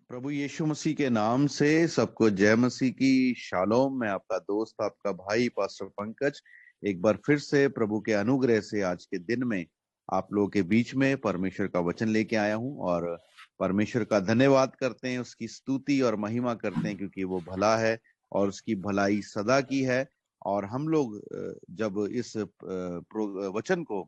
प्रभु यीशु मसीह के नाम से सबको जय मसीह की शालोम। मैं आपका दोस्त, आपका भाई पास्टर पंकज एक बार फिर से प्रभु के अनुग्रह से आज के दिन में आप लोगों के बीच में परमेश्वर का वचन लेके आया हूं और परमेश्वर का धन्यवाद करते हैं, उसकी स्तुति और महिमा करते हैं क्योंकि वो भला है और उसकी भलाई सदा की है। और हम लोग जब इस वचन को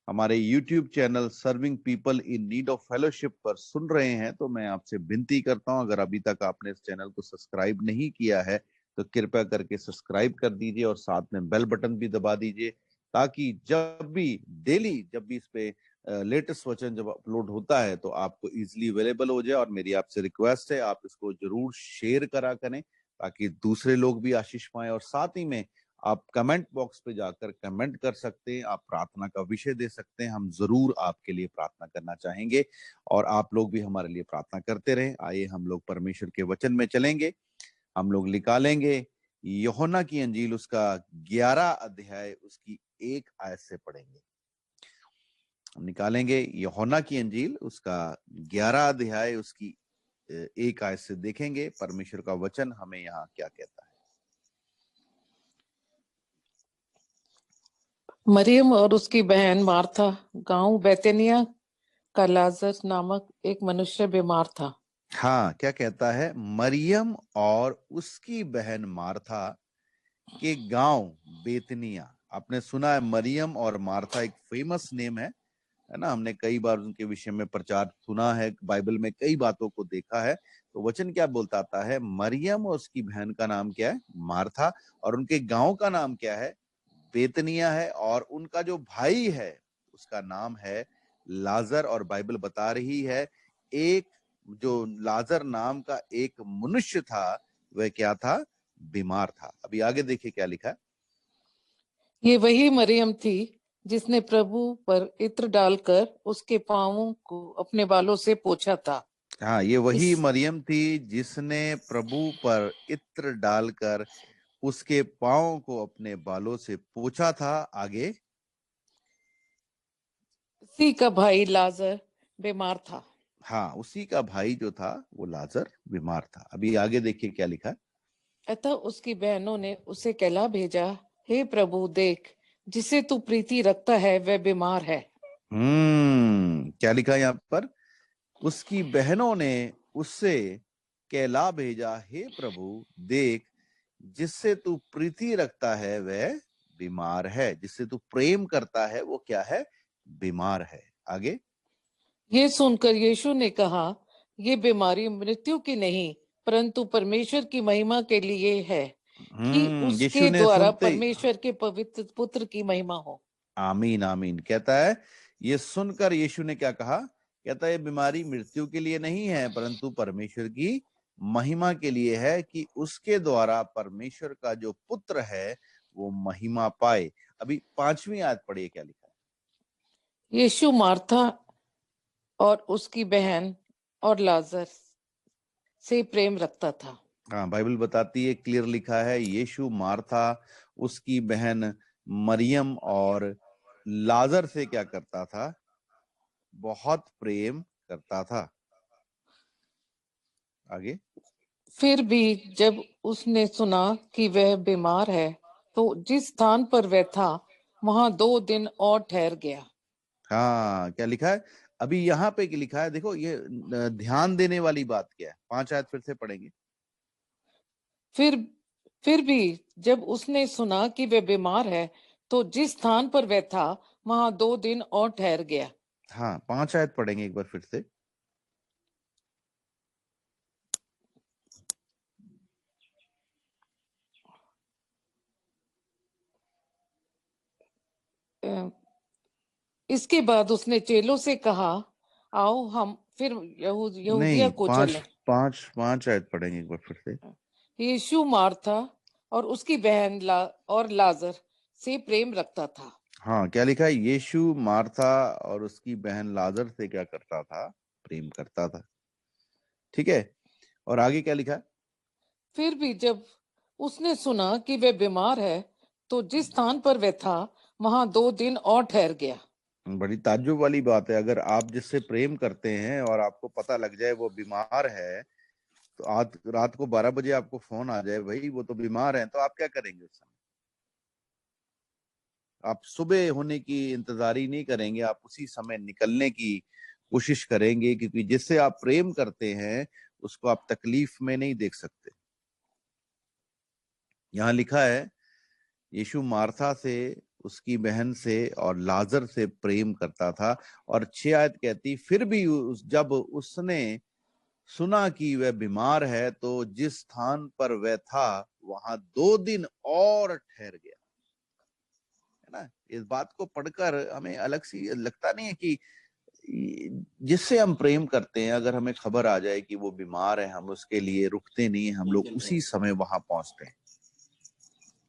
हमारे YouTube channel serving people in need of fellowship पर सुन रहे हैं तो मैं आपसे विनती करता हूं, अगर अभी तक आपने इस चैनल को सब्सक्राइब नहीं किया है तो कृपया करके सब्सक्राइब कर दीजिए और साथ में बेल बटन भी दबा दीजिए ताकि जब भी इस पे लेटेस्ट वचन जब अपलोड होता है तो आपको इजीली अवेलेबल हो जाए। और मेरी आपसे रिक्वेस्ट है, आप इसको जरूर शेयर करा करें ताकि दूसरे लोग भी आशीष पाएं। और साथ ही में आप कमेंट बॉक्स पे जाकर कमेंट कर सकते हैं, आप प्रार्थना का विषय दे सकते हैं, हम जरूर आपके लिए प्रार्थना करना चाहेंगे और आप लोग भी हमारे लिए प्रार्थना करते रहें। आइए हम लोग परमेश्वर के वचन में चलेंगे। हम लोग निकालेंगे यूहन्ना की अंजील उसका 11 अध्याय उसकी 1 आयत से पढ़ेंगे। हम निकालेंगे यूहन्ना की अंजील उसका 11 अध्याय उसकी 1 आयत से देखेंगे परमेश्वर का वचन हमें यहाँ क्या कहता है। मरियम और उसकी बहन मार्था गांव बैतनिया का लाजर नामक एक मनुष्य बीमार था। हाँ, क्या कहता है? मरियम और उसकी बहन मार्था के गांव बेतनिया। आपने सुना है मरियम और मार्था एक फेमस नेम है ना। हमने कई बार उनके विषय में प्रचार सुना है, बाइबल में कई बातों को देखा है। तो वचन क्या बोलता आता है? मरियम और उसकी बहन का नाम क्या है? मार्था। और उनके गांव का नाम क्या है? बेतनिया है। और उनका जो भाई है उसका नाम है लाजर। और बाइबल बता रही है एक जो लाजर नाम का एक मनुष्य था वह क्या था? बीमार था। अभी आगे देखिए क्या लिखा है। ये वही मरियम थी जिसने प्रभु पर इत्र डालकर उसके पांवों को अपने बालों से पोंछा था। हाँ, ये वही मरियम थी जिसने प्रभु पर इत्र डालकर उसके पांव को अपने बालों से पोंछा था। आगे, उसी का भाई लाजर बीमार था। हाँ, उसी का भाई जो था वो लाजर बीमार था। अभी आगे देखिए क्या लिखा है। अतः उसकी बहनों ने उसे कहला भेजा, हे प्रभु देख, जिसे तू प्रीति रखता है वह बीमार है। क्या लिखा है यहाँ पर? उसकी बहनों ने उससे कहला भेजा, हे प्रभु देख, जिससे तू प्रीति रखता है वह बीमार है। जिससे तू प्रेम करता है वो क्या है? बीमार है। आगे, ये सुनकर यीशु ने कहा, ये बीमारी मृत्यु की नहीं परंतु परमेश्वर की महिमा के लिए है कि यीशु उसके ने द्वारा सुनते परमेश्वर के पवित्र पुत्र की महिमा हो। आमीन आमीन कहता है। ये सुनकर यीशु ने क्या कहा? कहता है ये बीमारी मृत्यु के लिए नहीं है परंतु परमेश्वर की महिमा के लिए है कि उसके द्वारा परमेश्वर का जो पुत्र है वो महिमा पाए। अभी 5वीं आयत पढ़िए क्या लिखा है। यीशु मार्था और उसकी बहन और लाजर से प्रेम रखता था। हाँ, बाइबल बताती है, क्लियर लिखा है, यीशु मार्था, उसकी बहन मरियम और लाजर से क्या करता था? बहुत प्रेम करता था। आगे, फिर भी जब उसने सुना कि वह बीमार है तो जिस स्थान पर वह था वहां 2 दिन और ठहर गया। हाँ, क्या लिखा है? अभी यहाँ पे क्या लिखा है देखो, ये ध्यान देने वाली बात क्या है। 5 आयत फिर से पढ़ेंगे। फिर भी जब उसने सुना कि वह बीमार है तो जिस स्थान पर वह था वहां 2 दिन और ठहर गया। हाँ, 5 आयत पढ़ेंगे एक बार फिर से। इसके बाद उसने चेलों से कहा, आओ हम फिर यहूदिया नहीं, को चलें। पांच आयत पढ़ेंगे एक बार फिर से। यीशु मार्था और उसकी बहन और लाजर से प्रेम रखता था। हाँ, क्या लिखा है? यीशु मार्था और उसकी बहन लाजर से क्या करता था? प्रेम करता था। ठीक है, और आगे क्या लिखा है? फिर भी जब उसने सुना कि वह बीमार है तो जिस स्थान पर वह था वहां 2 दिन और ठहर गया। बड़ी ताज्जुब वाली बात है। अगर आप जिससे प्रेम करते हैं और आपको पता लग जाए वो बीमार है, तो आज रात को 12 बजे आपको फोन आ जाए, भाई वो तो बीमार है, तो आप क्या करेंगे उस समय? आप सुबह होने की इंतजारी नहीं करेंगे, आप उसी समय निकलने की कोशिश करेंगे, क्योंकि जिससे आप प्रेम करते हैं उसको आप तकलीफ में नहीं देख सकते। यहाँ लिखा है, यीशु मार्था से, उसकी बहन से और लाजर से प्रेम करता था। और 6 आयत कहती, फिर भी जब उसने सुना कि वह बीमार है, तो जिस स्थान पर वह था वहां 2 दिन और ठहर गया। है ना? इस बात को पढ़कर हमें अलग सी लगता नहीं है कि जिससे हम प्रेम करते हैं, अगर हमें खबर आ जाए कि वो बीमार है, हम उसके लिए रुकते नहीं, हम लोग उसी समय वहां पहुंचते हैं।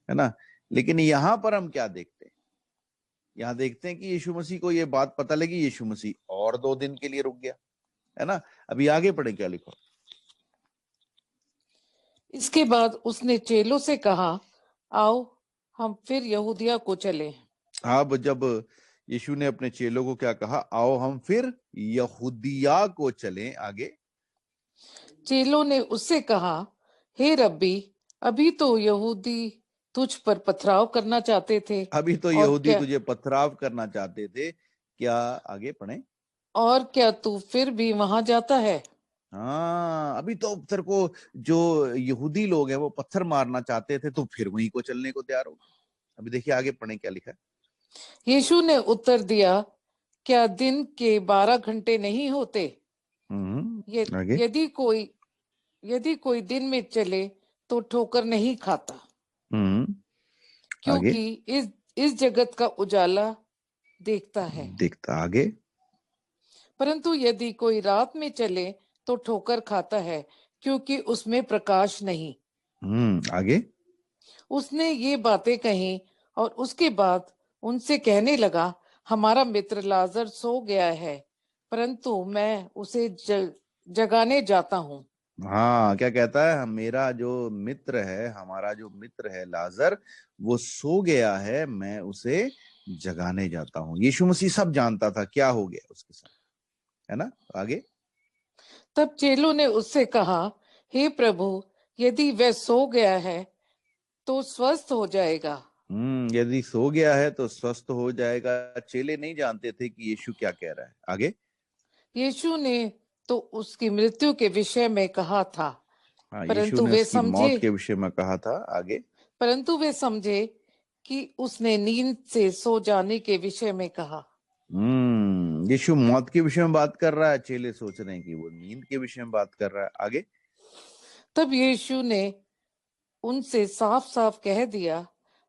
है ना? लेकिन यहां पर हम क्या देखते हैं? यहाँ देखते हैं कि यीशु मसीह को ये बात पता लगी, यीशु मसीह और 2 दिन के लिए रुक गया। है ना? अभी आगे पढ़े क्या लिखा। इसके बाद उसने चेलों से कहा, आओ हम फिर यहूदिया को चले। अब जब यीशु ने अपने चेलों को क्या कहा, आओ हम फिर यहूदिया को चलें। आगे। चेलों ने उससे कहा, हे रब्बी, अभी तो यहूदी तुझ पर पथराव करना चाहते थे, अभी तो और यहूदी क्या तुझे पथराव करना चाहते थे, क्या? आगे पढ़े। और क्या तू फिर भी वहां जाता है? हाँ, अभी तो तेरे को जो यहूदी लोग हैं वो पत्थर मारना चाहते थे, तो फिर वहीं को चलने को तैयार हो। अभी देखिए आगे पढ़े क्या लिखा है। यीशु ने उत्तर दिया, क्या दिन के 12 घंटे नहीं होते? आगे। यदि कोई दिन में चले तो ठोकर नहीं खाता, आगे। क्योंकि इस जगत का उजाला देखता है। देखता। आगे। परंतु यदि कोई रात में चले तो ठोकर खाता है, क्योंकि उसमें प्रकाश नहीं। आगे। उसने ये बातें कही और उसके बाद उनसे कहने लगा, हमारा मित्र लाजर सो गया है, परंतु मैं उसे जगाने जाता हूँ। हाँ, क्या कहता है? मेरा जो मित्र है, हमारा जो मित्र है लाजर, वो सो गया है, मैं उसे जगाने जाता हूँ। यीशु मसीह सब जानता था क्या हो गया उसके साथ। है ना? आगे। तब चेलों ने उससे कहा, हे प्रभु, यदि वह सो गया है तो स्वस्थ हो जाएगा। यदि सो गया है तो स्वस्थ हो जाएगा। चेले नहीं जानते थे कि यीशु क्या कह रहा है। आगे। यीशु ने तो उसकी मृत्यु के विषय में कहा था, हाँ, यीशु परंतु ने वे उसकी समझे मौत के विषय में कहा था। आगे। परंतु वे समझे कि उसने नींद से सो जाने के विषय में कहा। यीशु मौत के विषय में बात कर रहा है, चेले सोच रहे हैं कि वो नींद के विषय में बात कर रहा है। आगे। तब यीशु ने उनसे साफ साफ कह दिया,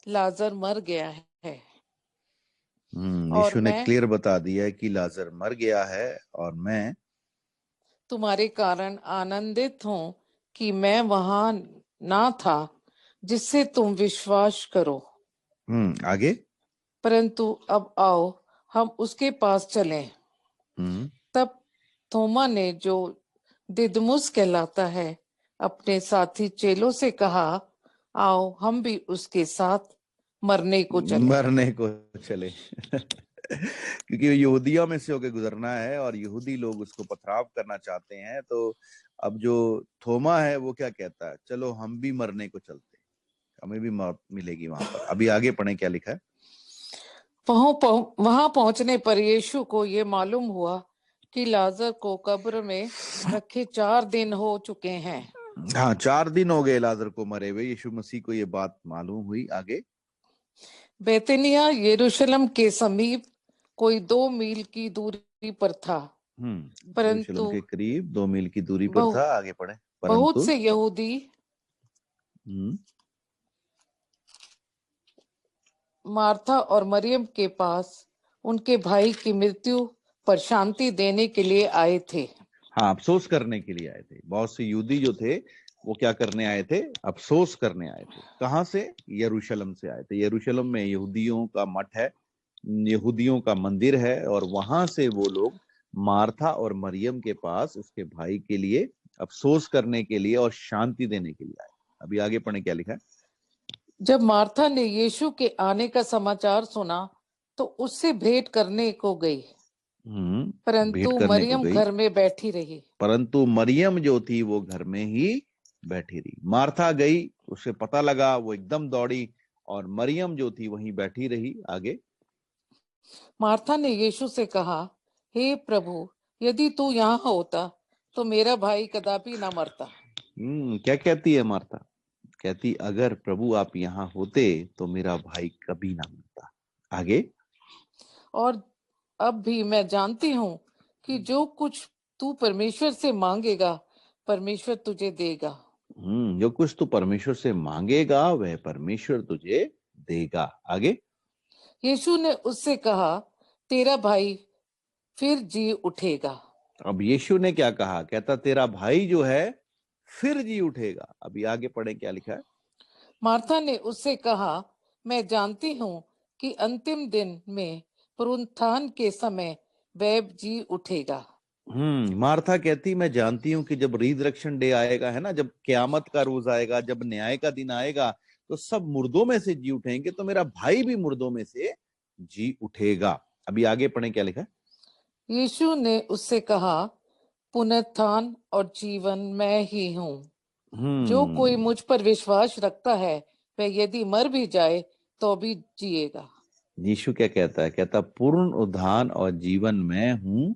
लाजर मर गया है, और यीशु ने मैं क्लियर बता दिया है कि लाजर मर गया है, और मैं तुम्हारे कारण आनंदित हूं कि मैं वहां ना था, जिससे तुम विश्वास करो। आगे। परंतु अब आओ हम उसके पास चलें। तब थोमा ने, जो दिदमुस कहलाता है, अपने साथी चेलों से कहा, आओ हम भी उसके साथ मरने को चलें। मरने को चले। क्योंकि यहूदियों में से होके गुजरना है और यहूदी लोग उसको पथराव करना चाहते हैं, तो अब जो थोमा है वो क्या कहता है, चलो हम भी मरने को चलते हैं, हमें भी मौत मिलेगी वहां पर। अभी आगे पढ़े क्या लिखा है। वहां पहुंचने पर यीशु को ये मालूम हुआ कि लाजर को कब्र में रखे 4 दिन हो चुके हैं। हाँ, 4 दिन हो गए लाजर को मरे हुए। यीशु मसीह को ये बात मालूम हुई। आगे। बेतनिया यरूशलेम के समीप कोई 2 मील की दूरी पर था। यरूशलेम परंतु के करीब 2 मील की दूरी पर बहु, था। आगे पढ़े। बहुत परंतु से यहूदी मार्था और मरियम के पास उनके भाई की मृत्यु पर शांति देने के लिए आए थे। हाँ, अफसोस करने के लिए आए थे। बहुत से यहूदी जो थे वो क्या करने आए थे? अफसोस करने आए थे। कहां से? यरूशलेम से आए थे। यरूशलेम में यहूदियों का मठ है, यहूदियों का मंदिर है, और वहां से वो लोग मार्था और मरियम के पास उसके भाई के लिए अफसोस करने के लिए और शांति देने के लिए आए। अभी आगे पढ़े क्या लिखा है। जब मार्था ने यीशु के आने का समाचार सुना तो उससे भेंट करने को गई, भेंट परंतु करने को मरियम गई, घर में बैठी रही। परंतु मरियम जो थी वो घर में ही बैठी रही। मार्था गई, उसे पता लगा, वो एकदम दौड़ी, और मरियम जो थी वहीं बैठी रही। आगे, मार्था ने यीशु से कहा, हे प्रभु, यदि तू यहाँ होता तो मेरा भाई कदापि ना मरता। क्या कहती है मार्था? कहती, अगर प्रभु आप यहाँ होते तो मेरा भाई कभी ना मरता। आगे, और अब भी मैं जानती हूँ कि जो कुछ तू परमेश्वर से मांगेगा परमेश्वर तुझे देगा। जो कुछ तू परमेश्वर से मांगेगा वह परमेश्वर तुझे देगा। आगे, यीशु ने उससे कहा, तेरा भाई फिर जी उठेगा। अब यीशु ने क्या कहा? कहता, तेरा भाई जो है फिर जी उठेगा। अभी आगे पढ़े, क्या लिखा है? मार्था ने उससे कहा, मैं जानती हूँ कि अंतिम दिन में पुनरुत्थान के समय वह जी उठेगा। मार्था कहती, मैं जानती हूँ कि जब रिजरेक्शन डे आएगा, है ना, जब क्यामत का रोज आएगा, जब न्याय का दिन आएगा, तो सब मुर्दों में से जी उठेंगे, तो मेरा भाई भी मुर्दों में से जी उठेगा। अभी आगे पढ़े, क्या लिखा है? यीशु ने उससे कहा, पुनरुत्थान और जीवन मैं ही हूँ। जो कोई मुझ पर विश्वास रखता है वह यदि मर भी जाए तो भी जिएगा। यीशु क्या कहता है? कहता, पूर्ण उद्धान और जीवन मैं हूं,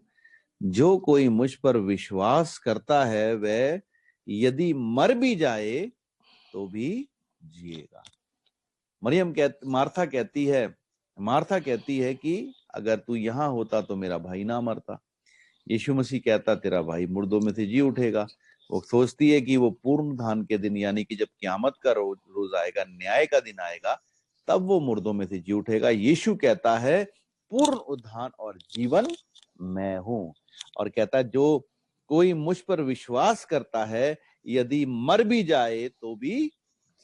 जो कोई मुझ पर विश्वास करता है वह यदि मर भी जाए तो भी जिएगा। मार्था कहती है कि अगर तू यहां होता तो मेरा भाई ना मरता। यीशु मसीह कहता, तेरा भाई मुर्दों में से जी उठेगा। वो सोचती है कि वो पूर्ण धान के दिन, यानी कि जब क्यामत का रोज आएगा, न्याय का दिन आएगा, तब वो मुर्दों में से जी उठेगा। यीशु कहता है, पूर्ण उद्धान और जीवन मैं हूं, और कहता है जो कोई मुझ पर विश्वास करता है यदि मर भी जाए तो भी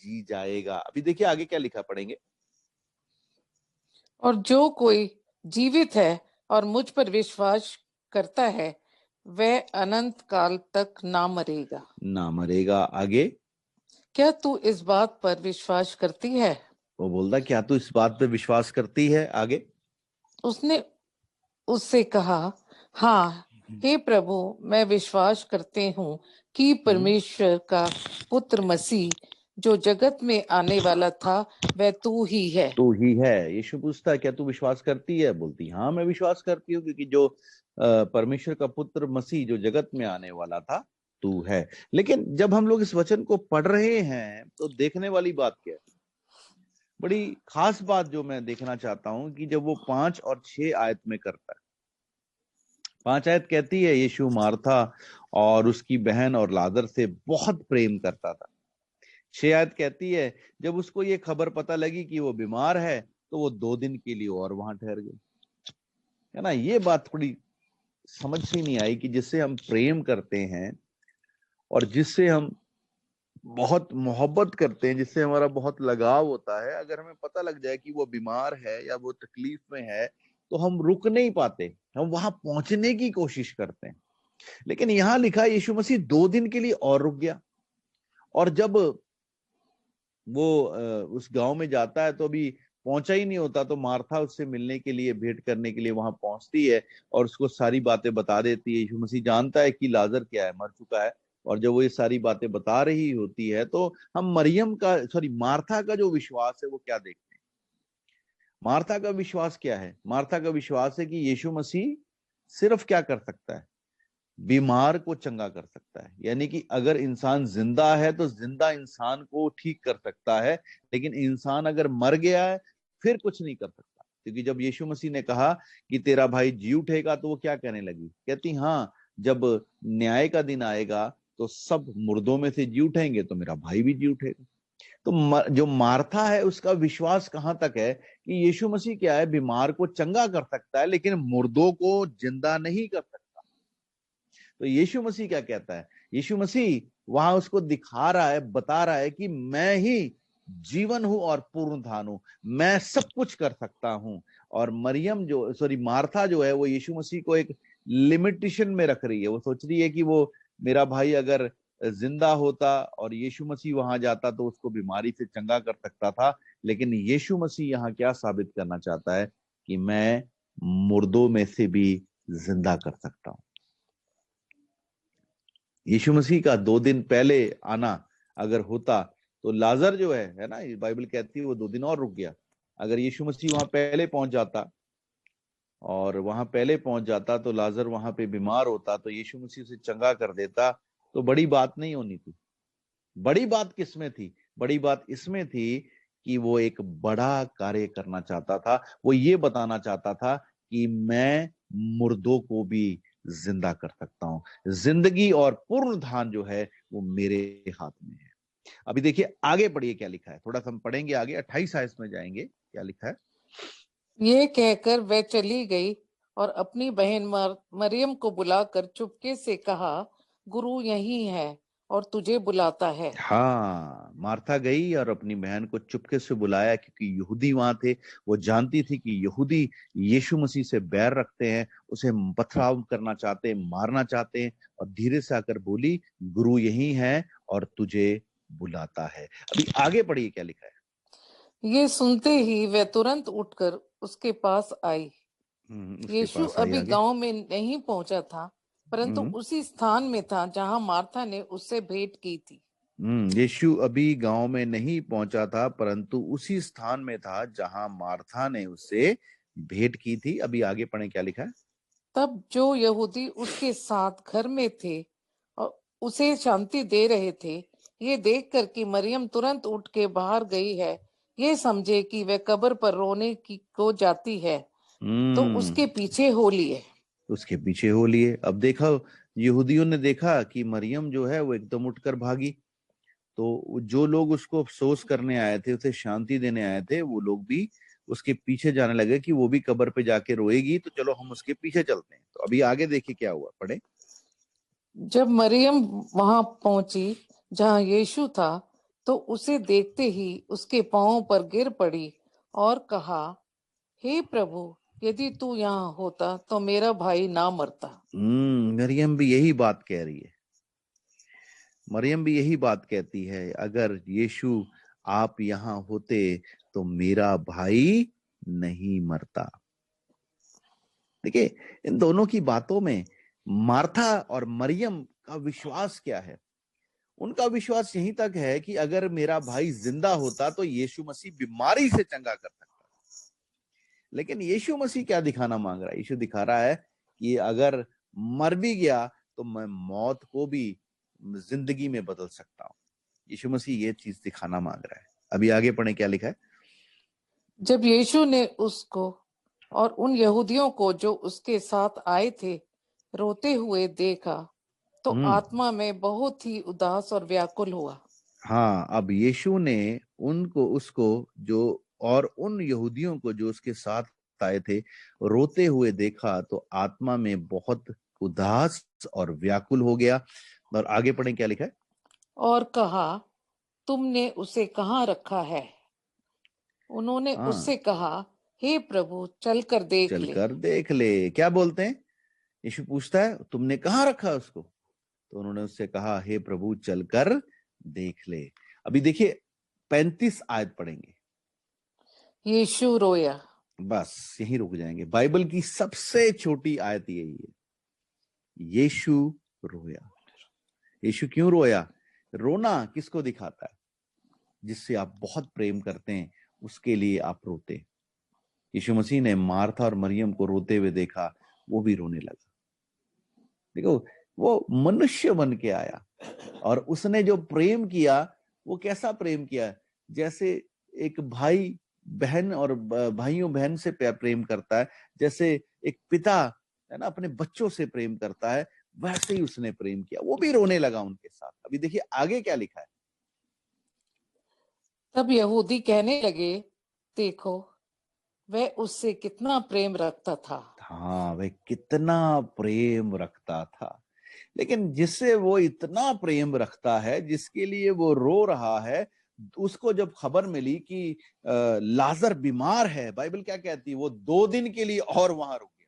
जी जाएगा। अभी देखिए आगे क्या लिखा, पढ़ेंगे। और जो कोई जीवित है और मुझ पर विश्वास करता है वह अनंत काल तक ना मरेगा। ना मरेगा। आगे, क्या तू इस बात पर विश्वास करती है? वो बोलता, क्या तू इस बात पे विश्वास करती है? आगे, उसने उससे कहा, हाँ हे प्रभु, मैं विश्वास करते हूँ कि परमेश्वर का पुत्र मसीह जो जगत में आने वाला था वह तू ही है। तू ही है। यीशु पूछता है, क्या तू विश्वास करती है? बोलती, हाँ मैं विश्वास करती हूँ, क्योंकि जो परमेश्वर का पुत्र मसीह जो जगत में आने वाला था तू है। लेकिन जब हम लोग इस वचन को पढ़ रहे हैं तो देखने वाली बात क्या है? बड़ी खास बात जो मैं देखना चाहता हूं कि जब वो 5 और 6 आयत में करता है। 5 आयत कहती है, यीशु मार्था और उसकी बहन और लाजर से बहुत प्रेम करता था। 6 आयत कहती है, जब उसको ये खबर पता लगी कि वो बीमार है तो वो 2 दिन के लिए और वहां ठहर गए। है ना, ये बात थोड़ी समझ ही नहीं आई कि जिससे हम प्रेम करते हैं और जिससे हम बहुत मोहब्बत करते हैं, जिससे हमारा बहुत लगाव होता है, अगर हमें पता लग जाए कि वो बीमार है या वो तकलीफ में है, तो हम रुक नहीं पाते, हम वहां पहुंचने की कोशिश करते हैं। लेकिन यहां लिखा है यीशु मसीह 2 दिन के लिए और रुक गया। और जब वो उस गांव में जाता है तो अभी पहुंचा ही नहीं होता, तो मार्था उससे मिलने के लिए, भेंट करने के लिए वहां पहुंचती है और उसको सारी बातें बता देती है। यीशु मसीह जानता है कि लाजर क्या है, मर चुका है। और जब वो ये सारी बातें बता रही होती है तो हम मार्था का जो विश्वास है वो क्या देखते हैं? मार्था का विश्वास क्या है? मार्था का विश्वास है कि यीशु मसीह सिर्फ क्या कर सकता है? बीमार को चंगा कर सकता है। यानी कि अगर इंसान जिंदा है तो जिंदा इंसान को ठीक कर सकता है, लेकिन इंसान अगर मर गया है फिर कुछ नहीं कर सकता। क्योंकि जब यीशु मसीह ने कहा कि तेरा भाई जी उठेगा, तो वो क्या कहने लगी? कहती, हाँ जब न्याय का दिन आएगा तो सब मुर्दों में से जी उठेंगे तो मेरा भाई भी जी उठेगा। तो जो मार्था है उसका विश्वास कहां तक है कि यीशु मसीह क्या है, बीमार को चंगा कर सकता है लेकिन मुर्दों को जिंदा नहीं कर सकता। तो यीशु मसीह क्या कहता है? यीशु मसीह वहां उसको दिखा रहा है, बता रहा है कि मैं ही जीवन हूं और पूर्ण धान हूं, मैं सब कुछ कर सकता हूं। और मार्था जो है वो यीशु मसीह को एक लिमिटेशन में रख रही है। वो सोच रही है कि वो मेरा भाई अगर जिंदा होता और यीशु मसीह वहां जाता तो उसको बीमारी से चंगा कर सकता था। लेकिन यीशु मसीह यहाँ क्या साबित करना चाहता है कि मैं मुर्दों में से भी जिंदा कर सकता हूं। यीशु मसीह का 2 दिन पहले आना अगर होता तो लाजर जो है ना, बाइबल कहती है वो 2 दिन और रुक गया। अगर यीशु मसीह वहां पहले पहुंच जाता तो लाजर वहां पे बीमार होता तो यीशु मसीह उसे चंगा कर देता, तो बड़ी बात नहीं होनी थी। बड़ी बात किसमें थी? बड़ी बात इसमें थी कि वो एक बड़ा कार्य करना चाहता था। वो ये बताना चाहता था कि मैं मुर्दों को भी जिंदा कर सकता हूं। जिंदगी और पुनरुत्थान जो है वो मेरे हाथ में है। अभी देखिए आगे पढ़िए क्या लिखा है, थोड़ा सा हम पढ़ेंगे आगे, 28 आयत में जाएंगे, क्या लिखा है। ये कहकर वह चली गई और अपनी बहन मरियम को बुलाकर चुपके से कहा, गुरु यहीं है और तुझे बुलाता है। हाँ, मार्था गई और अपनी बहन को चुपके से बुलाया, क्योंकि यहूदी वहां थे। वो जानती थी कि यहूदी यीशु मसीह से बैर रखते हैं, उसे पथराव करना चाहते हैं, मारना चाहते हैं। और धीरे से आकर बोली, गुरु यहीं है और तुझे बुलाता है। अभी आगे पढ़िए क्या लिखा है। ये सुनते ही वह तुरंत उठकर उसके पास आई। उसके यीशु पास आई अभी आगे। गांव में नहीं पहुंचा था, परंतु उसी स्थान में था जहां मार्था ने उससे भेंट की थी। यीशु अभी गांव में नहीं पहुंचा था, परंतु उसी स्थान में था जहां मार्था ने उससे भेंट की थी। अभी आगे पढ़े क्या लिखा है। तब जो यहूदी उसके साथ घर में थे और उसे शांति दे रहे थे, ये देखकर कि मरियम तुरंत उठ के बाहर गई है, ये समझे कि वह कब्र पर रोने की को जाती है, तो उसके पीछे हो लिए। अब देखा, यहूदियों ने देखा कि मरियम जो है वो एकदम उठकर भागी, तो जो लोग उसको अफसोस करने आए थे, उसे शांति देने आए थे, वो लोग भी उसके पीछे जाने लगे कि वो भी कब्र पे जाके रोएगी, तो चलो हम उसके पीछे चलते हैं। तो अभी आगे देखिए क्या हुआ, पढ़े। जब मरियम वहां पहुंची जहां यीशु था, तो उसे देखते ही उसके पांवों पर गिर पड़ी और कहा, हे प्रभु, यदि तू यहाँ होता तो मेरा भाई ना मरता। मरियम भी यही बात कह रही है। मरियम भी यही बात कहती है, अगर यीशु आप यहाँ होते तो मेरा भाई नहीं मरता। देखिए, इन दोनों की बातों में मार्था और मरियम का विश्वास क्या है। उनका विश्वास यहीं तक है कि अगर मेरा भाई जिंदा होता तो यीशु मसीह बीमारी से चंगा कर सकता। लेकिन यीशु मसीह क्या दिखाना मांग रहा है? यीशु दिखा रहा है कि अगर मर भी गया तो मैं मौत को भी जिंदगी में बदल सकता हूं। यीशु मसीह ये चीज दिखाना मांग रहा है। अभी आगे पढ़े क्या लिखा है। जब यीशु ने उसको और उन यहूदियों को जो उसके साथ आए थे रोते हुए देखा, तो आत्मा में बहुत ही उदास और व्याकुल हुआ। हाँ, अब यीशु ने उसको जो और उन यहूदियों को जो उसके साथ आए थे रोते हुए देखा, तो आत्मा में बहुत उदास और व्याकुल हो गया। और आगे पढ़े क्या लिखा है। और कहा, तुमने उसे कहाँ रखा है? उन्होंने उससे कहा, हे प्रभु, चलकर देख ले। क्या बोलते हैं? यीशु पूछता है, तुमने कहाँ रखा उसको? तो उन्होंने उससे कहा, हे प्रभु, चलकर देख ले। अभी देखिए 35 आयत पढ़ेंगे। यीशु रोया। बस यहीं रुक जाएंगे। बाइबल की सबसे छोटी आयत यही है, यीशु रोया। यीशु क्यों रोया? रोना किसको दिखाता है? जिससे आप बहुत प्रेम करते हैं उसके लिए आप रोते। यीशु मसीह ने मार्था और मरियम को रोते हुए देखा, वो भी रोने लगा। देखो, वो मनुष्य बन के आया और उसने जो प्रेम किया, वो कैसा प्रेम किया? जैसे एक भाई बहन और भाइयों बहन से प्रेम करता है, जैसे एक पिता है ना अपने बच्चों से प्रेम करता है, वैसे ही उसने प्रेम किया। वो भी रोने लगा उनके साथ। अभी देखिए आगे क्या लिखा है। तब यहूदी कहने लगे, देखो, वह उससे कितना प्रेम रखता था। हाँ, वह कितना प्रेम रखता था। लेकिन जिससे वो इतना प्रेम रखता है, जिसके लिए वो रो रहा है, उसको जब खबर मिली कि लाजर बीमार है, बाइबल क्या कहती है, वो 2 दिन के लिए और वहां रुक गया।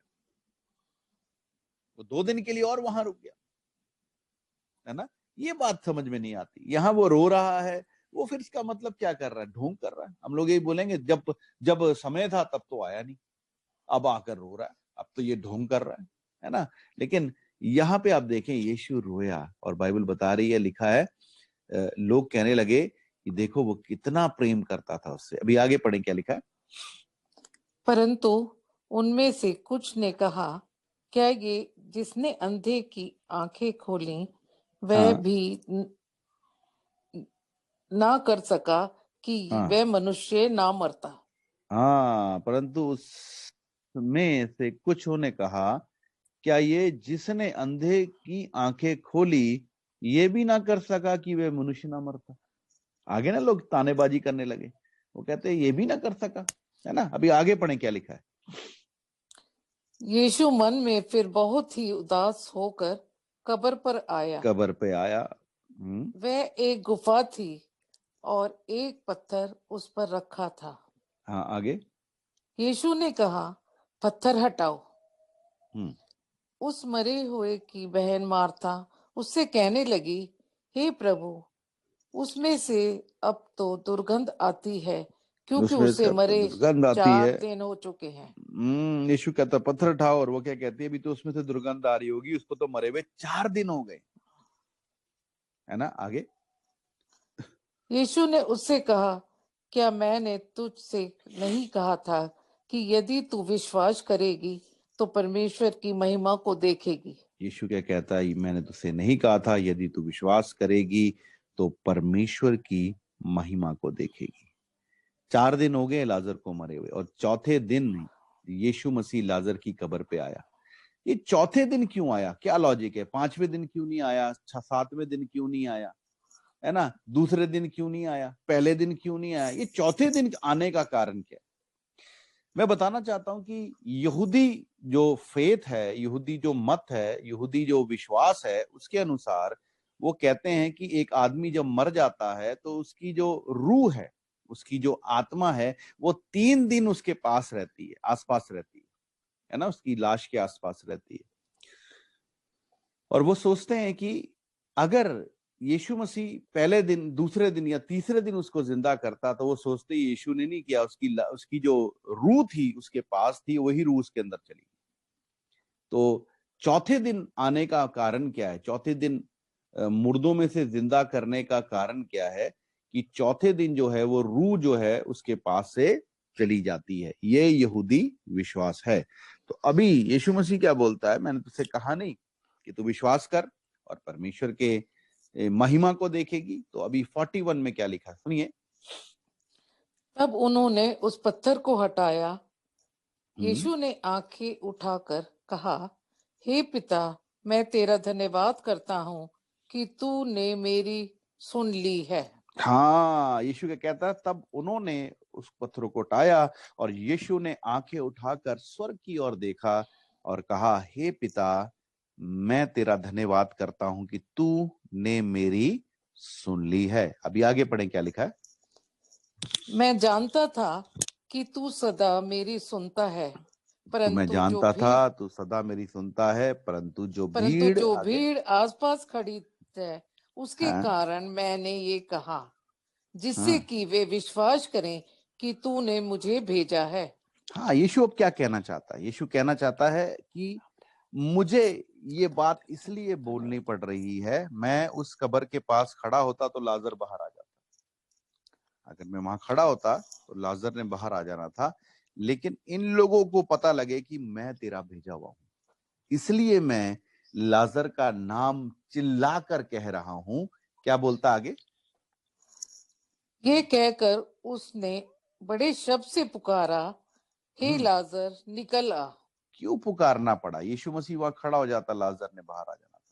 वो 2 दिन के लिए और वहां रुक गया, है ना। ये बात समझ में नहीं आती। यहां वो रो रहा है, वो फिर इसका मतलब क्या कर रहा है? ढोंग कर रहा है। हम लोग यही बोलेंगे, जब जब समय था तब तो आया नहीं, अब आकर रो रहा है, अब तो ये ढोंग कर रहा है ना। लेकिन यहाँ पे आप देखें यीशु रोया और बाइबल बता रही है, लिखा है लोग कहने लगे कि देखो वो कितना प्रेम करता था उससे। अभी आगे पढ़ें क्या लिखा है। परंतु उनमें से कुछ ने कहा, क्या ये जिसने अंधे की आंखें खोली वह भी ना कर सका कि वह मनुष्य ना मरता। हाँ, परंतु उसमें से कुछ ने कहा, क्या ये जिसने अंधे की आंखें खोली ये भी ना कर सका कि वह मनुष्य ना मरता। आगे ना लोग तानेबाजी करने लगे, वो कहते ये भी ना कर सका, है ना। अभी आगे पढ़ें क्या लिखा है। यीशु मन में फिर बहुत ही उदास होकर कब्र पर आया। कब्र पे आया। वह एक गुफा थी और एक पत्थर उस पर रखा था। हाँ, आगे। यीशु ने कहा, पत्थर हटाओ। उस मरे हुए की बहन मार्था उससे कहने लगी, हे प्रभु, उसमें से अब तो दुर्गंध आती है, क्योंकि उसे मरे दुर्गंध आती 4 है। दिन हो चुके हैं। यीशु कहता पत्थर उठाओ, और वो क्या कहती है, अभी तो उसमें से दुर्गंध आ रही होगी, उसको तो मरे हुए 4 दिन हो गए, है ना। आगे। यीशु ने उससे कहा, क्या मैंने तुझसे नहीं कहा था कि यदि तू विश्वास करेगी तो परमेश्वर की महिमा को देखेगी। यीशु क्या कहता है, मैंने तुझसे नहीं कहा था यदि तू विश्वास करेगी तो परमेश्वर की महिमा को देखेगी। 4 दिन हो गए लाजर को मरे हुए, और चौथे दिन यीशु मसीह लाजर की कब्र पे आया। ये चौथे दिन क्यों आया, क्या लॉजिक है? 5वें दिन क्यों नहीं आया? 7वें दिन क्यों नहीं आया, है ना? दूसरे दिन क्यों नहीं आया? पहले दिन क्यों नहीं आया? ये चौथे दिन आने का कारण क्या है? मैं बताना चाहता हूं कि यहूदी जो फेथ है, यहूदी जो मत है, यहूदी जो विश्वास है, उसके अनुसार वो कहते हैं कि एक आदमी जब मर जाता है तो उसकी जो रूह है, उसकी जो आत्मा है, वो 3 दिन उसके पास रहती है, आसपास रहती है ना, उसकी लाश के आसपास रहती है। और वो सोचते हैं कि अगर यीशु मसीह पहले दिन, दूसरे दिन या तीसरे दिन उसको जिंदा करता, तो वो सोचते यीशु ने नहीं किया, उसकी जो रूह थी उसके पास थी, वही रूह उसके अंदर चली। तो चौथे दिन आने का कारण क्या है? चौथे दिन मुर्दों में से जिंदा करने का कारण क्या है? कि चौथे दिन जो है वो रूह जो है उसके पास से चली जाती है। ये यहूदी विश्वास है। तो अभी यीशु मसीह क्या बोलता है, मैंने तुझसे कहा नहीं कि तू विश्वास कर और परमेश्वर के महिमा को देखेगी। तो अभी 41 में क्या लिखा, सुनिए। तब उन्होंने उस पत्थर को हटाया। यीशु ने आंखें उठाकर कहा, हे पिता, मैं तेरा धन्यवाद करता हूँ कि तूने मेरी सुन ली है। हाँ, यीशु क्या कहता है, तब उन्होंने उस पत्थर को उठाया और यीशु ने आंखें उठाकर स्वर्ग की ओर देखा और कहा, हे पिता, मैं तेरा धन्यवाद करता हूं कि तू ने मेरी सुन ली है। अभी आगे पढ़ें क्या लिखा है। मैं जानता था कि तू सदा मेरी सुनता है, तो मैं जानता था तू सदा मेरी सुनता है, परंतु जो भीड़ आसपास खड़ी है उसके कारण मैंने ये कहा, जिससे कि वे विश्वास करें कि तूने मुझे भेजा है। हाँ, यीशु अब क्या कहना चाहता है? यीशु कहना चाहता है कि मुझे ये बात इसलिए बोलनी पड़ रही है, मैं उस कब्र के पास खड़ा होता तो लाजर बाहर आ जाता। अगर मैं वहां खड़ा होता तो लाजर ने बाहर आ जाना था, लेकिन इन लोगों को पता लगे कि मैं तेरा भेजा हुआ हूं, इसलिए मैं लाजर का नाम चिल्लाकर कह रहा हूं। क्या बोलता आगे? ये कहकर उसने बड़े शब्द से पुकारा, हे लाजर निकल आ। क्यों पुकारना पड़ा? यीशु मसीह वहां खड़ा हो जाता, लाजर ने बाहर आ जाना था।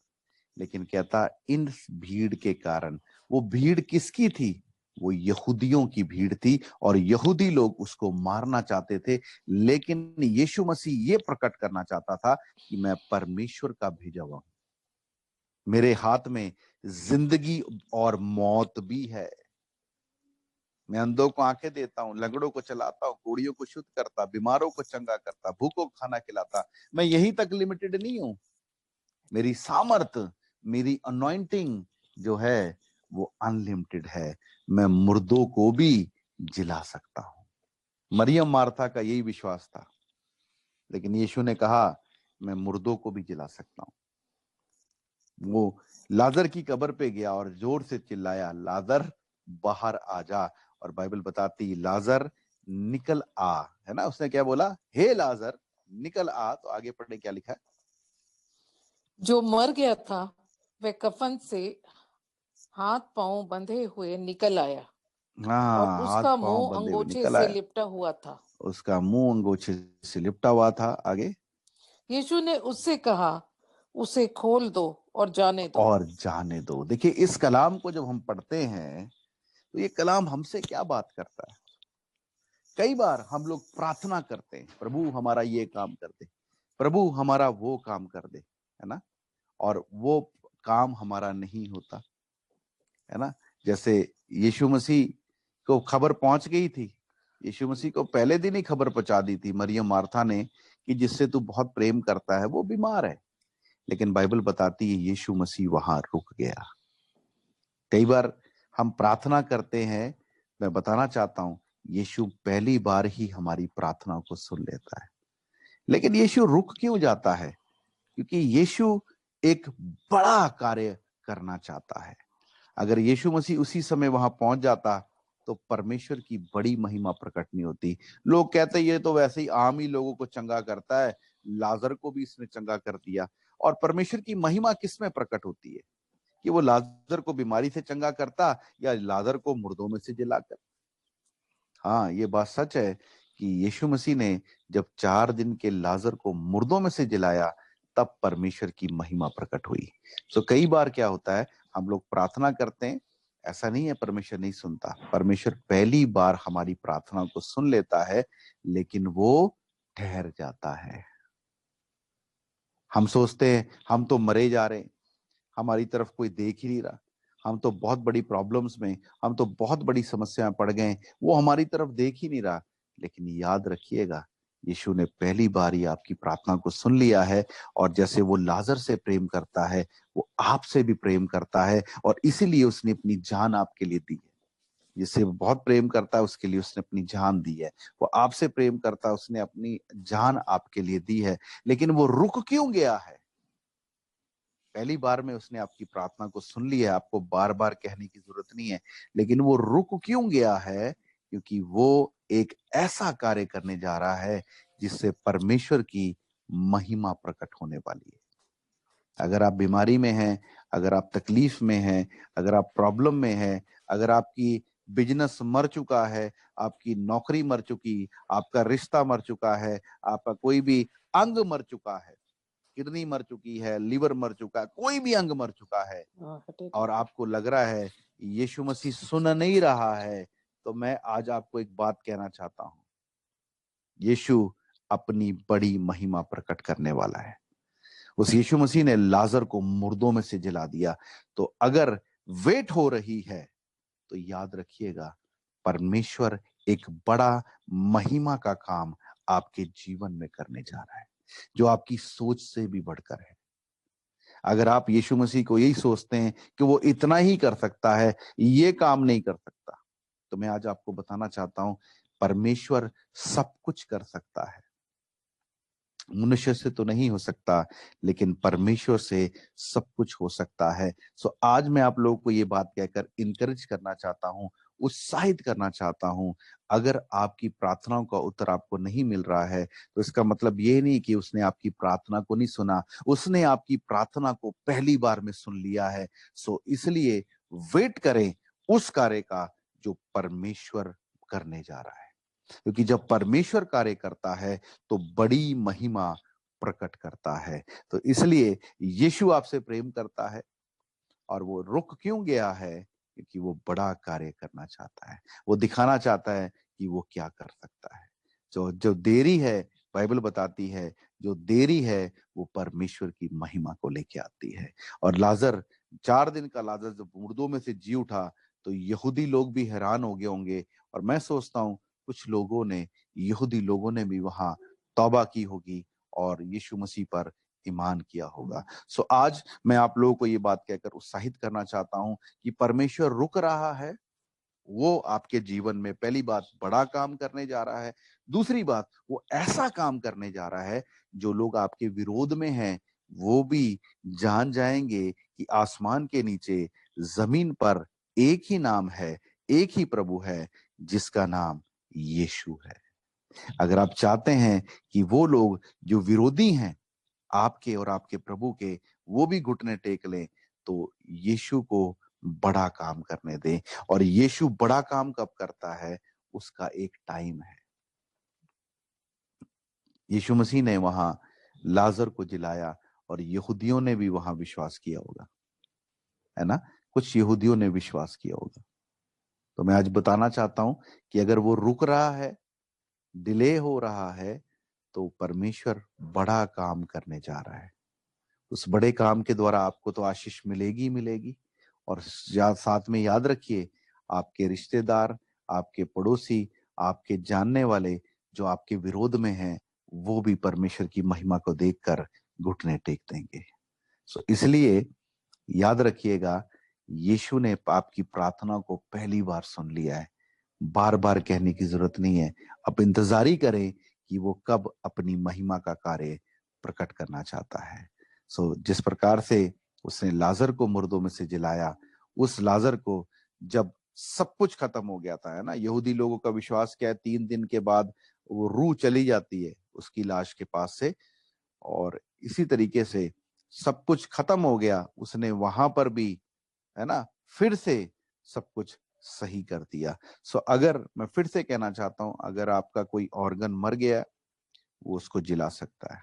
लेकिन कहता इन भीड़ के कारण। वो भीड़ किसकी थी? वो यहूदियों की भीड़ थी, और यहूदी लोग उसको मारना चाहते थे। लेकिन यीशु मसीह ये प्रकट करना चाहता था कि मैं परमेश्वर का भेजा हुआ हूं, मेरे हाथ में जिंदगी और मौत भी है। मैं अंधों को आंखें देता हूँ, लंगड़ों को चलाता हूँ, कोढ़ियों को शुद्ध करता, बीमारों को चंगा करता, भूखों को खाना खिलाता। मैं यहीं तक लिमिटेड नहीं हूं। मेरी सामर्थ, मेरी अनॉइंटिंग जो है वो अनलिमिटेड है। मैं मुर्दों को भी जिला सकता हूं। मरियम मार्था का यही विश्वास था। लेकिन यीशु ने कहा मैं मुर्दों को भी जिला सकता हूं। वो लाजर की कब्र पे गया और जोर से चिल्लाया, लाजर बाहर आ जा। और बाइबल बताती लाजर निकल आ, है ना। उसने क्या बोला, हे लाजर निकल आ। तो आगे पढ़ने क्या लिखा है, जो मर गया था वह कफन से हाथ पांव बंधे हुए निकल आया और हाँ, हाथ उसका पांव मुंह बंधे हुए अंगोछे निकल से आया। लिपटा हुआ था। उसका मुंह अंगोछे से लिपटा हुआ था। आगे, यीशु ने उससे कहा, उसे खोल दो और जाने दो। और जाने दो। देखिए, इस कलाम को जब हम पढ़ते हैं तो ये कलाम हमसे क्या बात करता है। कई बार हम लोग प्रार्थना करते हैं, प्रभु हमारा ये काम कर दे, प्रभु हमारा वो काम कर दे, है ना। और वो काम हमारा नहीं होता, है ना। जैसे यीशु मसीह को खबर पहुंच गई थी, यीशु मसीह को पहले दिन ही खबर पहुंचा दी थी मरियम मार्था ने कि जिससे तू बहुत प्रेम करता है वो बीमार है। लेकिन बाइबल बताती है यीशु मसीह वहां रुक गया। कई बार हम प्रार्थना करते हैं, मैं बताना चाहता हूं यीशु पहली बार ही हमारी प्रार्थना को सुन लेता है। लेकिन यीशु रुक क्यों जाता है? क्योंकि यीशु एक बड़ा कार्य करना चाहता है। अगर यीशु मसीह उसी समय वहां पहुंच जाता तो परमेश्वर की बड़ी महिमा प्रकट नहीं होती। लोग कहते ये तो वैसे ही आम ही लोगों को चंगा करता है, लाजर को भी इसने चंगा कर दिया। और परमेश्वर की महिमा किसमें प्रकट होती है, कि वो लाजर को बीमारी से चंगा करता या लाजर को मुर्दों में से जिलाकर। हाँ, ये बात सच है कि यीशु मसीह ने जब 4 दिन के लाजर को मुर्दों में से जिलाया तब परमेश्वर की महिमा प्रकट हुई। तो कई बार क्या होता है, हम लोग प्रार्थना करते हैं, ऐसा नहीं है परमेश्वर नहीं सुनता। परमेश्वर पहली बार हमारी प्रार्थना को सुन लेता है, लेकिन वो ठहर जाता है। हम सोचते हैं हम तो मरे जा रहे हैं, हमारी तरफ कोई देख ही नहीं रहा, हम तो बहुत बड़ी प्रॉब्लम्स में, हम तो बहुत बड़ी समस्या में पड़ गए, वो हमारी तरफ देख ही नहीं रहा। लेकिन याद रखिएगा, यीशु ने पहली बार ही आपकी प्रार्थना को सुन लिया है। और जैसे वो लाजर से प्रेम करता है, वो आपसे भी प्रेम करता है, और इसीलिए उसने अपनी जान आपके लिए दी है। जिससे वो बहुत प्रेम करता है उसके लिए उसने अपनी जान दी है। वो आपसे प्रेम करता है, उसने अपनी जान आपके लिए दी है। लेकिन वो रुक क्यों गया है? पहली बार में उसने आपकी प्रार्थना को सुन लिया है, आपको बार बार कहने की जरूरत नहीं है। लेकिन वो रुक क्यों गया है? क्योंकि वो एक ऐसा कार्य करने जा रहा है जिससे परमेश्वर की महिमा प्रकट होने वाली है। अगर आप बीमारी में हैं, अगर आप तकलीफ में हैं, अगर आप प्रॉब्लम में हैं, अगर आपकी बिजनेस मर चुका है, आपकी नौकरी मर चुकी, आपका रिश्ता मर चुका है, आपका कोई भी अंग मर चुका है, किडनी मर चुकी है, लीवर मर चुका है, कोई भी अंग मर चुका है, और आपको लग रहा है यीशु मसीह सुन नहीं रहा है, तो मैं आज आपको एक बात कहना चाहता हूं, यीशु अपनी बड़ी महिमा प्रकट करने वाला है। उस यीशु मसीह ने लाजर को मुर्दों में से जिला दिया। तो अगर वेट हो रही है तो याद रखिएगा, परमेश्वर एक बड़ा महिमा का काम आपके जीवन में करने जा रहा है, जो आपकी सोच से भी बढ़कर है। अगर आप यीशु मसीह को यही सोचते हैं कि वो इतना ही कर सकता है, ये काम नहीं कर सकता, तो मैं आज आपको बताना चाहता हूं परमेश्वर सब कुछ कर सकता है। मनुष्य से तो नहीं हो सकता, लेकिन परमेश्वर से सब कुछ हो सकता है। सो आज मैं आप लोगों को ये बात कहकर इनकरेज करना चाहता हूं, उत्साहित करना चाहता हूं। अगर आपकी प्रार्थनाओं का उत्तर आपको नहीं मिल रहा है तो इसका मतलब ये नहीं कि उसने आपकी प्रार्थना को नहीं सुना, उसने आपकी प्रार्थना को पहली बार में सुन लिया है। सो इसलिए वेट करें उस कार्य का जो परमेश्वर करने जा रहा है, क्योंकि जब परमेश्वर कार्य करता है तो बड़ी महिमा प्रकट करता है। तो इसलिए यीशु आपसे प्रेम करता है, और वो रुक क्यों गया है? क्योंकि वो बड़ा कार्य करना चाहता है, वो दिखाना चाहता है कि वो क्या कर सकता है। जो जो देरी है, बाइबल बताती है, जो देरी है वो परमेश्वर की महिमा को लेके आती है। और लाजर, 4 दिन का लाजर जब मुर्दों में से जी उठा तो यहूदी लोग भी हैरान हो गए होंगे। और मैं सोचता हूँ कुछ लोगों ने, यहूदी लोगों ने भी वहां तौबा की होगी और यीशु मसीह पर ईमान किया होगा। सो आज मैं आप लोगों को ये बात कहकर उत्साहित करना चाहता हूं कि परमेश्वर रुक रहा है, वो आपके जीवन में पहली बात बड़ा काम करने जा रहा है, दूसरी बात वो ऐसा काम करने जा रहा है जो लोग आपके विरोध में हैं वो भी जान जाएंगे कि आसमान के नीचे जमीन पर एक ही नाम है, एक ही प्रभु है जिसका नाम यीशु है। अगर आप चाहते हैं कि वो लोग जो विरोधी हैं आपके और आपके प्रभु के, वो भी घुटने टेक लें, तो यीशु को बड़ा काम करने दें। और यीशु बड़ा काम कब करता है, उसका एक टाइम है। यीशु मसीह ने वहां लाजर को जिलाया और यहूदियों ने भी वहां विश्वास किया होगा, है ना? कुछ यहूदियों ने विश्वास किया होगा। तो मैं आज बताना चाहता हूं कि अगर वो रुक रहा है, डिले हो रहा है, तो परमेश्वर बड़ा काम करने जा रहा है। उस बड़े काम के द्वारा आपको तो आशीष मिलेगी मिलेगी, और साथ में याद रखिए, आपके रिश्तेदार, आपके पड़ोसी, आपके जानने वाले जो आपके विरोध में हैं, वो भी परमेश्वर की महिमा को देखकर घुटने टेक देंगे। सो इसलिए याद रखिएगा, यीशु ने आपकी प्रार्थना को पहली बार सुन लिया है, बार बार कहने की जरूरत नहीं है। अब इंतजारी करें कि वो कब अपनी महिमा का कार्य प्रकट करना चाहता है। सो जिस प्रकार से उसने लाजर को मुर्दों में से जिलाया, उस लाजर को जब सब कुछ खत्म हो गया था, है ना, यहूदी लोगों का विश्वास क्या है, 3 दिन के बाद वो रूह चली जाती है उसकी लाश के पास से, और इसी तरीके से सब कुछ खत्म हो गया, उसने वहां पर भी, है ना, फिर से सब कुछ सही कर दिया। सो अगर मैं फिर से कहना चाहता हूं, अगर आपका कोई ऑर्गन मर गया, वो उसको जिला सकता है।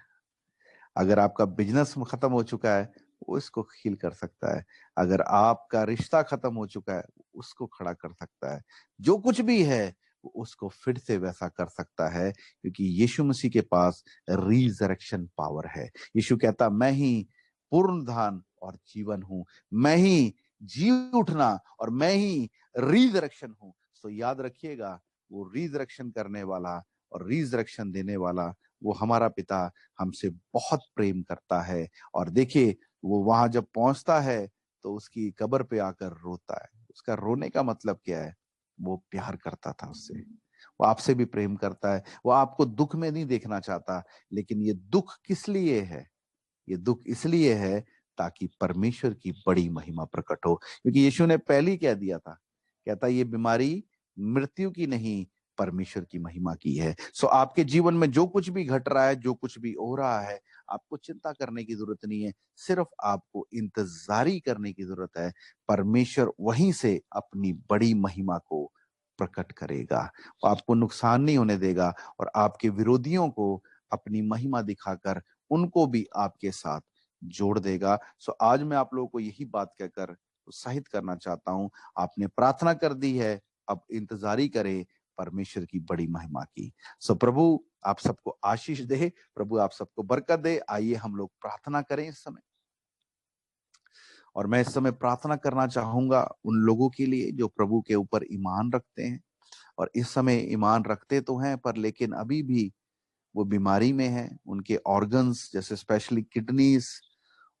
अगर आपका बिजनेस खत्म हो चुका है, वो इसको हील कर सकता है। अगर आपका रिश्ता खत्म हो चुका है, उसको खड़ा कर सकता है। जो कुछ भी है वो उसको फिर से वैसा कर सकता है, क्योंकि यीशु मसीह के पास रिजरेक्शन पावर है। यीशु कहता, मैं ही पुनरुत्थान और जीवन हूं, मैं ही जी उठना और मैं ही रिजरेक्शन हूं। सो याद रखिएगा, वो रिजरेक्शन करने वाला और रिजरेक्शन देने वाला वो हमारा पिता हमसे बहुत प्रेम करता है। और देखिए, वो वहां जब पहुंचता है तो उसकी कब्र पे आकर रोता है। उसका रोने का मतलब क्या है? वो प्यार करता था उससे, वो आपसे भी प्रेम करता है। वो आपको दुख में नहीं देखना चाहता, लेकिन ये दुख किस लिए है? ये दुख इसलिए है ताकि परमेश्वर की बड़ी महिमा प्रकट हो। क्योंकि यीशु ने पहले ही कह दिया था, कहता ये बीमारी मृत्यु की नहीं, परमेश्वर की महिमा की है। सो आपके जीवन में जो कुछ भी घट रहा है, जो कुछ भी हो रहा है, आपको चिंता करने की जरूरत नहीं है, सिर्फ आपको इंतजारी करने की जरूरत है। परमेश्वर वहीं से अपनी बड़ी महिमा को प्रकट करेगा, आपको नुकसान नहीं होने देगा, और आपके विरोधियों को अपनी महिमा दिखाकर उनको भी आपके साथ जोड़ देगा। सो आज मैं आप लोगों को यही बात कहकर उत्साहित करना चाहता हूं, आपने प्रार्थना कर दी है, अब इंतजारी करें परमेश्वर की बड़ी महिमा की। सो प्रभु आप सबको आशीष दे, प्रभु आप सबको बरकत दे। आइए हम लोग प्रार्थना करें इस समय। और मैं इस समय प्रार्थना करना चाहूंगा उन लोगों के लिए जो प्रभु के ऊपर ईमान रखते हैं, और इस समय ईमान रखते तो हैं पर लेकिन अभी भी वो बीमारी में है। उनके ऑर्गन्स जैसे स्पेशली किडनीज,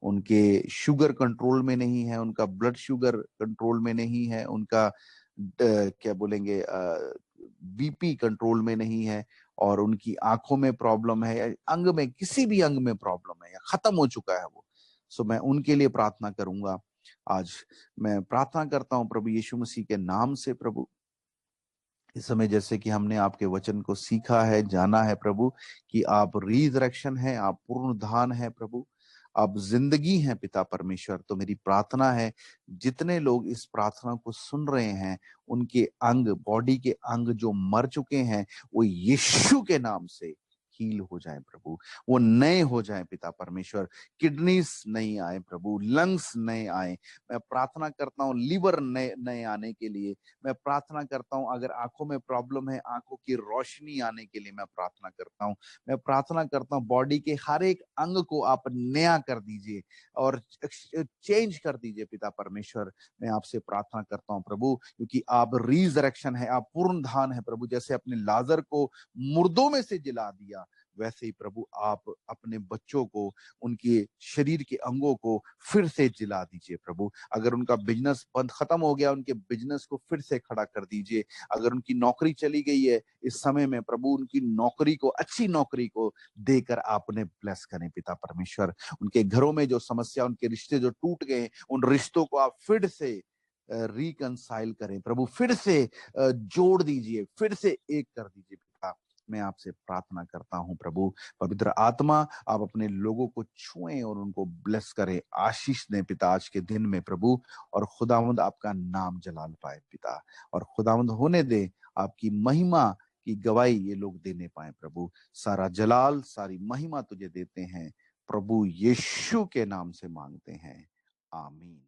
उनके शुगर कंट्रोल में नहीं है, उनका ब्लड शुगर कंट्रोल में नहीं है, उनका क्या बोलेंगे बीपी कंट्रोल में नहीं है, और उनकी आंखों में प्रॉब्लम है, या अंग में किसी भी अंग में प्रॉब्लम है, या खत्म हो चुका है वो। सो मैं उनके लिए प्रार्थना करूंगा। आज मैं प्रार्थना करता हूं प्रभु यीशु मसीह के नाम से। प्रभु इस समय जैसे कि हमने आपके वचन को सीखा है, जाना है प्रभु, कि आप रिजरेक्शन है, आप पुनरुत्थान है प्रभु, आप जिंदगी हैं पिता परमेश्वर। तो मेरी प्रार्थना है, जितने लोग इस प्रार्थना को सुन रहे हैं, उनके अंग, बॉडी के अंग जो मर चुके हैं, वो यीशु के नाम से हील हो जाए प्रभु, वो नए हो जाए पिता परमेश्वर। किडनीज नहीं आए प्रभु, लंग्स नए आए। मैं प्रार्थना करता हूँ लीवर नए नए आने के लिए। मैं प्रार्थना करता हूं अगर आंखों में प्रॉब्लम है, आंखों की रोशनी आने के लिए मैं प्रार्थना करता हूं। मैं प्रार्थना करता हूं बॉडी के हर एक अंग को आप नया कर दीजिए और चेंज कर दीजिए पिता परमेश्वर। मैं आपसे प्रार्थना करता हूं प्रभु, क्योंकि आप रिजरेक्शन है, आप पुनरुत्थान है प्रभु। जैसे अपने लाजर को मुर्दों में से जिला दिया, वैसे ही प्रभु आप अपने बच्चों को, उनके शरीर के अंगों को फिर से जिला दीजिए प्रभु। अगर उनका बिजनेस बंद खत्म हो गया, उनके बिजनेस को फिर से खड़ा कर दीजिए। अगर उनकी नौकरी चली गई है इस समय में प्रभु, उनकी नौकरी को, अच्छी नौकरी को देकर आपने ब्लेस करें पिता परमेश्वर। उनके घरों में जो समस्या, उनके रिश्ते जो टूट गए, उन रिश्तों को आप फिर से रिकंसाइल करें प्रभु, फिर से जोड़ दीजिए, फिर से एक कर दीजिए पिता। मैं आपसे प्रार्थना करता हूं प्रभु, पवित्र आत्मा आप अपने लोगों को छुएं और उनको ब्लेस करें, आशीष दें पिता आज के दिन में प्रभु। और खुदावंद आपका नाम जलाल पाए पिता, और खुदावंद होने दे आपकी महिमा की गवाही ये लोग देने पाए प्रभु। सारा जलाल, सारी महिमा तुझे देते हैं प्रभु, यीशु के नाम से मांगते हैं, आमीन।